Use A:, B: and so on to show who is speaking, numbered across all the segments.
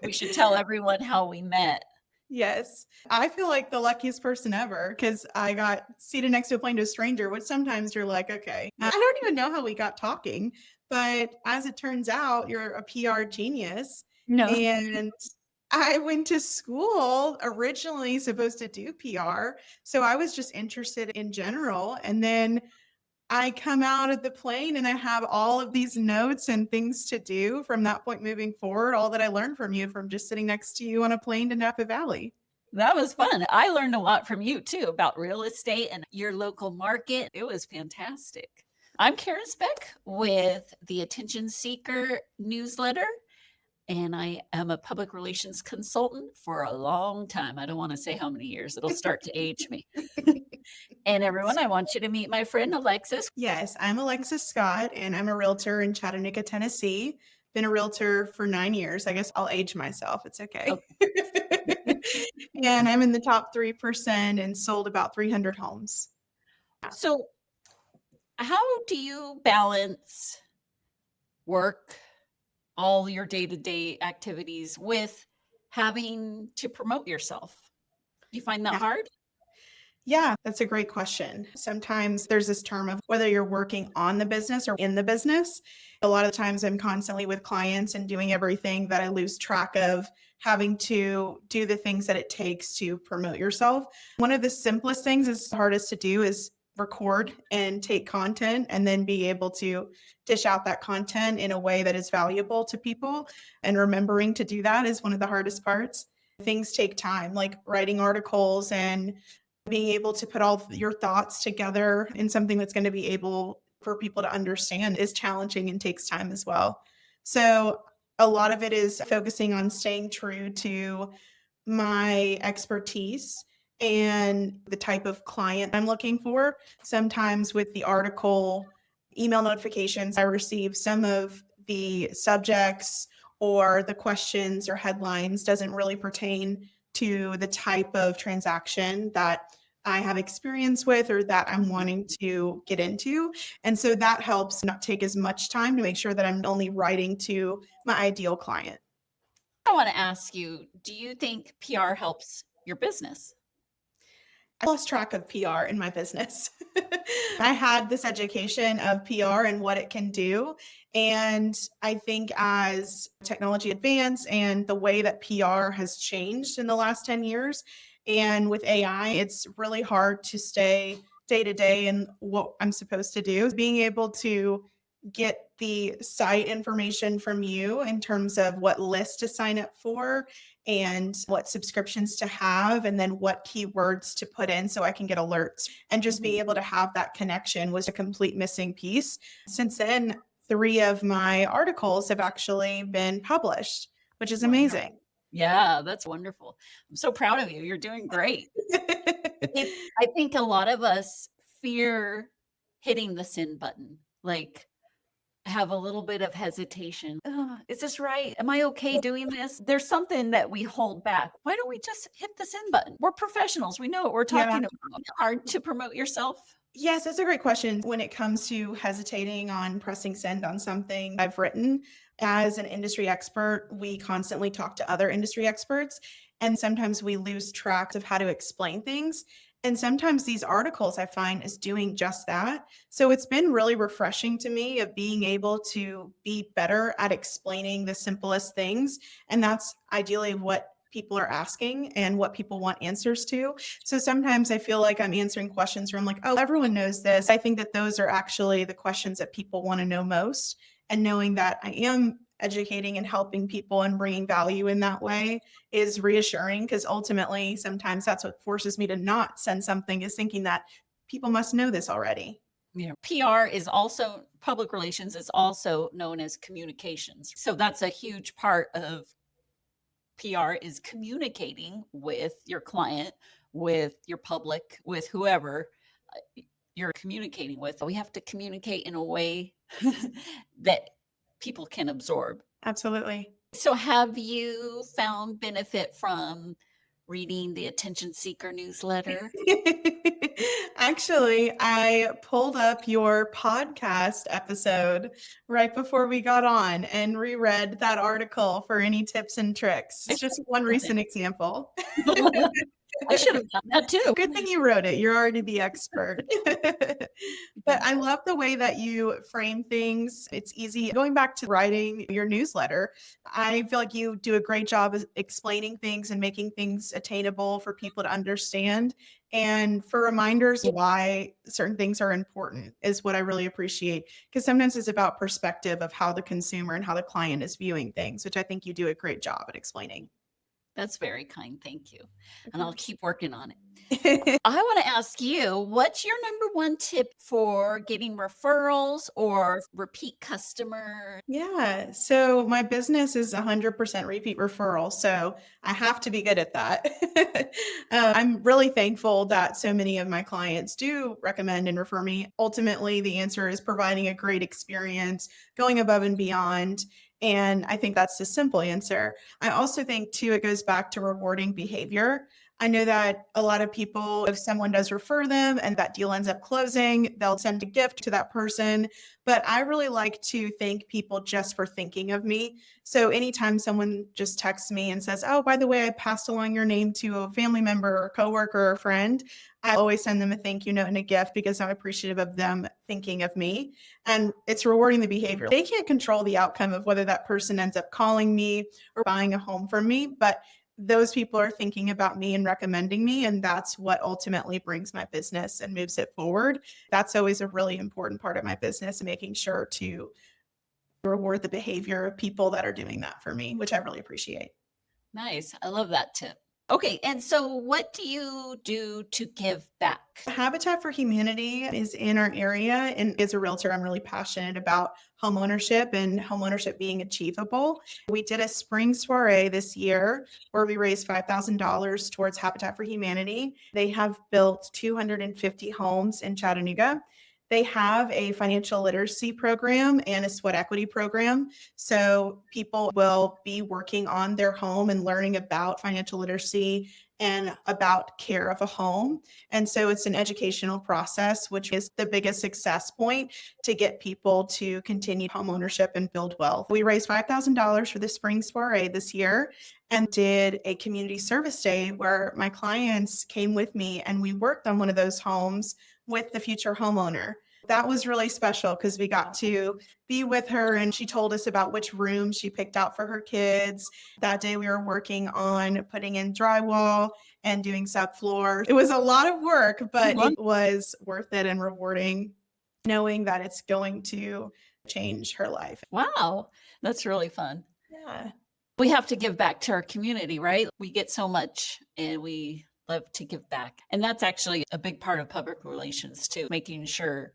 A: We should tell everyone how we met.
B: Yes. I feel like the luckiest person ever because I got seated next to a plane to a stranger, which sometimes you're like, okay, I don't even know how we got talking. But as it turns out, you're a PR genius.
A: No.
B: And I went to school originally supposed to do PR. So I was just interested in general. And then I come out of the plane and I have all of these notes and things to do from that point moving forward, all that I learned from you from just sitting next to you on a plane to Napa Valley.
A: That was fun. I learned a lot from you too about real estate and your local market. It was fantastic. I'm Keren Speck with the Attention Seeker newsletter, and I am a public relations consultant for a long time. I don't want to say how many years, it'll start to age me. And everyone, I want you to meet my friend Alexis.
B: Yes, I'm Alexis Scott, and I'm a realtor in Chattanooga, Tennessee. Been a realtor for 9 years. I guess I'll age myself. It's okay. And I'm in the top 3% and sold about 300 homes.
A: So, how do you balance work, all your day-to-day activities with having to promote yourself? Do you find that
B: Yeah.
A: hard?
B: Yeah, that's a great question. Sometimes there's this term of whether you're working on the business or in the business. A lot of times I'm constantly with clients and doing everything that I lose track of having to do the things that it takes to promote yourself. One of the simplest things is hardest to do is record and take content and then be able to dish out that content in a way that is valuable to people. And remembering to do that is one of the hardest parts. Things take time, like writing articles and being able to put all your thoughts together in something that's going to be able for people to understand is challenging and takes time as well. So a lot of it is focusing on staying true to my expertise and the type of client I'm looking for. Sometimes with the article email notifications I receive, some of the subjects or the questions or headlines doesn't really pertain to the type of transaction that I have experience with or that I'm wanting to get into. And so that helps not take as much time to make sure that I'm only writing to my ideal client.
A: I want to ask you, do you think PR helps your business?
B: I lost track of PR in my business. I had this education of PR and what it can do. And I think as technology advanced and the way that PR has changed in the last 10 years, and with AI, it's really hard to stay day to day in what I'm supposed to do. Being able to get the site information from you in terms of what list to sign up for and what subscriptions to have, and then what keywords to put in so I can get alerts. And just being able to have that connection was a complete missing piece. Since then, 3 of my articles have actually been published, which is
A: Wow.
B: amazing.
A: Yeah, that's wonderful. I'm so proud of you. You're doing great. I think a lot of us fear hitting the send button, like have a little bit of hesitation. Is this right? Am I okay doing this? There's something that we hold back. Why don't we just hit the send button? We're professionals. We know what we're
B: Yeah.
A: talking about. Hard to promote yourself.
B: Yes, that's a great question. When it comes to hesitating on pressing send on something I've written, as an industry expert, we constantly talk to other industry experts, and sometimes we lose track of how to explain things. And sometimes these articles I find is doing just that. So it's been really refreshing to me of being able to be better at explaining the simplest things. And that's ideally what people are asking and what people want answers to. So sometimes I feel like I'm answering questions where I'm like, oh, everyone knows this. I think that those are actually the questions that people want to know most. And knowing that I am educating and helping people and bringing value in that way is reassuring because ultimately sometimes that's what forces me to not send something is thinking that people must know this already.
A: Yeah. PR is also public relations is also known as communications. So that's a huge part of PR is communicating with your client, with your public, with whoever you're communicating with. We have to communicate in a way that people can absorb.
B: Absolutely.
A: So have you found benefit from reading the Attention Seeker newsletter?
B: Actually, I pulled up your podcast episode right before we got on and reread that article for any tips and tricks.
A: I
B: It's just
A: should
B: one
A: have done
B: recent example.
A: that. I should have done that too.
B: Good thing you wrote it. You're already the expert. But I love the way that you frame things. It's easy. Going back to writing your newsletter, I feel like you do a great job of explaining things and making things attainable for people to understand. And for reminders why certain things are important is what I really appreciate. Because sometimes it's about perspective of how the consumer and how the client is viewing things, which I think you do a great job at explaining.
A: That's very kind. Thank you. And I'll keep working on it. I want to ask you, what's your number one tip for getting referrals or repeat customers?
B: Yeah. So my business is 100% repeat referral. So I have to be good at that. I'm really thankful that so many of my clients do recommend and refer me. Ultimately, the answer is providing a great experience, going above and beyond. And I think that's the simple answer. I also think, too, it goes back to rewarding behavior. I know that a lot of people, if someone does refer them and that deal ends up closing, they'll send a gift to that person. But I really like to thank people just for thinking of me. So anytime someone just texts me and says, "Oh, by the way, I passed along your name to a family member or coworker or friend," I always send them a thank you note and a gift because I'm appreciative of them thinking of me. And it's rewarding the behavior. They can't control the outcome of whether that person ends up calling me or buying a home from me, but those people are thinking about me and recommending me. And that's what ultimately brings my business and moves it forward. That's always a really important part of my business, making sure to reward the behavior of people that are doing that for me, which I really appreciate.
A: Nice. I love that tip. Okay. And so, what do you do to give back?
B: Habitat for Humanity is in our area. And as a realtor, I'm really passionate about homeownership and homeownership being achievable. We did a spring soiree this year where we raised $5,000 towards Habitat for Humanity. They have built 250 homes in Chattanooga. They have a financial literacy program and a sweat equity program. So people will be working on their home and learning about financial literacy and about care of a home. And so it's an educational process, which is the biggest success point to get people to continue home ownership and build wealth. We raised $5,000 for the spring soiree this year and did a community service day where my clients came with me and we worked on one of those homes with the future homeowner. That was really special because we got to be with her and she told us about which room she picked out for her kids. That day we were working on putting in drywall and doing subfloor. It was a lot of work, but it was worth it and rewarding knowing that it's going to change her life.
A: Wow. That's really fun.
B: Yeah.
A: We have to give back to our community, right? We get so much and we love to give back. And that's actually a big part of public relations too, making sure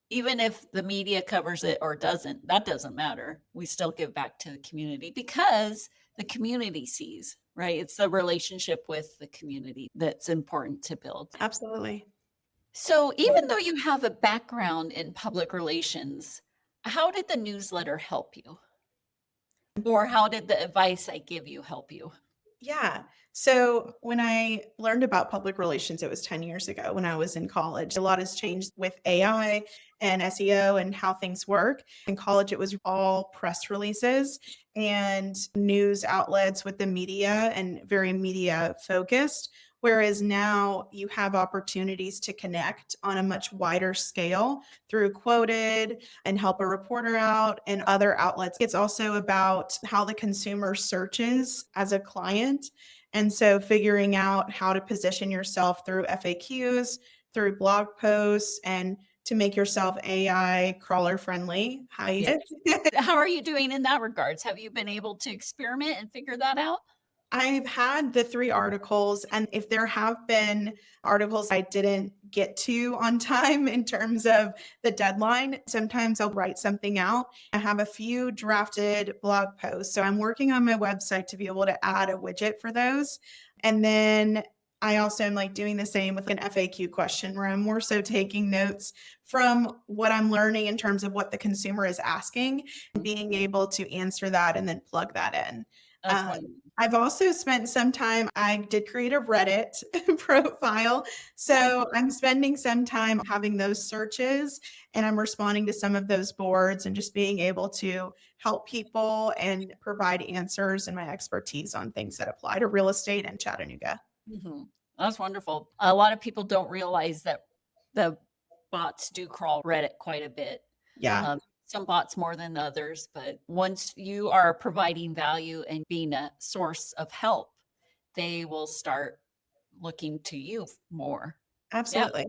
A: even if the media covers it or doesn't, that doesn't matter. We still give back to the community because the community sees, right? It's the relationship with the community that's important to build.
B: Absolutely.
A: So, even though you have a background in public relations, how did the newsletter help you? Or how did the advice I give you help you?
B: Yeah. So when I learned about public relations, it was 10 years ago when I was in college. A lot has changed with AI and SEO and how things work. In college, it was all press releases and news outlets with the media and very media focused. Whereas now you have opportunities to connect on a much wider scale through Quoted and Help a Reporter Out and other outlets. It's also about how the consumer searches as a client. And so figuring out how to position yourself through FAQs, through blog posts, and to make yourself AI crawler friendly.
A: How are you doing in that regards? Have you been able to experiment and figure that out?
B: I've had the 3 articles, and if there have been articles I didn't get to on time in terms of the deadline, sometimes I'll write something out. I have a few drafted blog posts, so I'm working on my website to be able to add a widget for those. And then I also am like doing the same with an FAQ question where I'm more so taking notes from what I'm learning in terms of what the consumer is asking and being able to answer that and then plug that in.
A: That's wonderful.
B: I've also spent some time, I did create a Reddit profile.
A: Oh,
B: So I'm spending some time having those searches and I'm responding to some of those boards and just being able to help people and provide answers and my expertise on things that apply to real estate in Chattanooga.
A: mhm. That's wonderful. A lot of people don't realize that the bots do crawl Reddit quite a bit.
B: Yeah,
A: Some bots more than others, but once you are providing value and being a source of help, they will start looking to you more. Yeah,
B: absolutely. I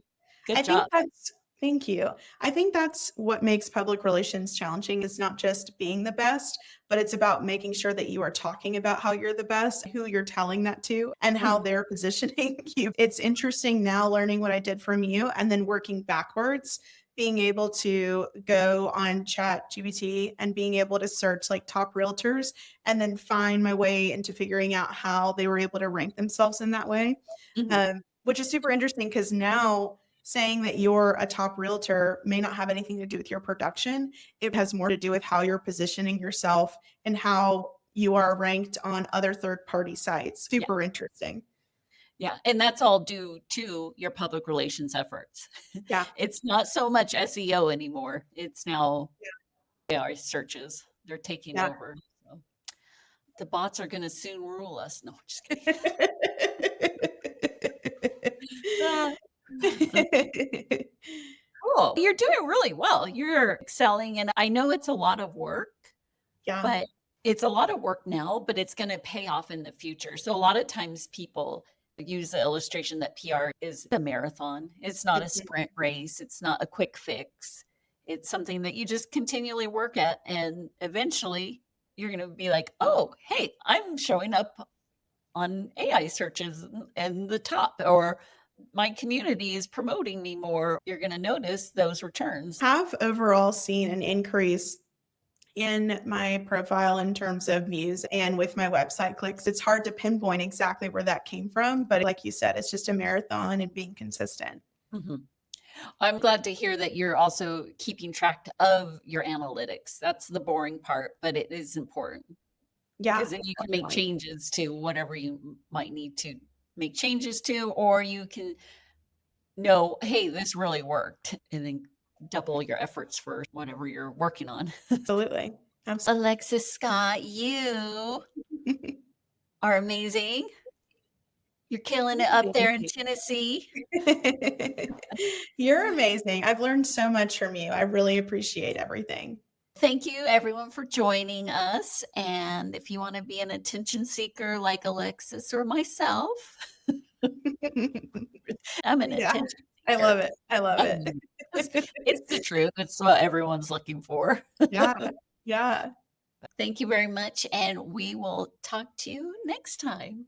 A: good
B: think
A: job.
B: that's thank you. I think that's what makes public relations challenging is not just being the best, but it's about making sure that you are talking about how you're the best, who you're telling that to, and how
A: Mhm,
B: they're positioning you. It's interesting now learning what I did from you and then working backwards, being able to go on Chat GPT and being able to search like top realtors and then find my way into figuring out how they were able to rank themselves in that way.
A: mhm.
B: Which is super interesting because now saying that you're a top realtor may not have anything to do with your production. It has more to do with how you're positioning yourself and how you are ranked on other third party sites.
A: Yeah,
B: Super interesting.
A: yeah, and that's all due to your public relations efforts.
B: Yeah.
A: It's not so much SEO anymore. It's now AI searches. They're taking
B: Yeah.
A: over. So the bots are gonna soon rule us. No, I'm just kidding. Ah, cool. You're doing really well. You're excelling, and I know it's a lot of work,
B: Yeah.
A: but it's a lot of work now, but it's gonna pay off in the future. So a lot of times people use the illustration that PR is a marathon. It's not a
B: Mhm.
A: sprint race. It's not a quick fix. It's something that you just continually work at, and eventually you're gonna be like, "Oh, hey, I'm showing up on AI searches and the top," or my community is promoting me more. You're going to notice those returns.
B: Have overall seen an increase in my profile in terms of views and with my website clicks. It's hard to pinpoint exactly where that came from, but like you said, it's just a marathon and being consistent.
A: Mhm. I'm glad to hear that you're also keeping track of your analytics. That's the boring part, but it is important
B: Yeah,
A: because then you can make
B: definitely.
A: changes to whatever you might need to make changes to, or you can know, hey, this really worked, and then double your efforts for whatever you're working on.
B: Absolutely.
A: Alexis Scott, you
B: Absolutely.
A: are amazing. You're killing it up
B: Thank
A: there in
B: you.
A: Tennessee.
B: You're amazing. I've learned so much from you. I really appreciate everything.
A: Thank you, everyone, for joining us. And if you want to be an attention seeker like Alexis or myself, I'm an
B: Yeah,
A: attention
B: I
A: seeker.
B: love it. I love it.
A: Um, it's the truth. It's what everyone's looking for.
B: Yeah, yeah.
A: Thank you very much. And we will talk to you next time.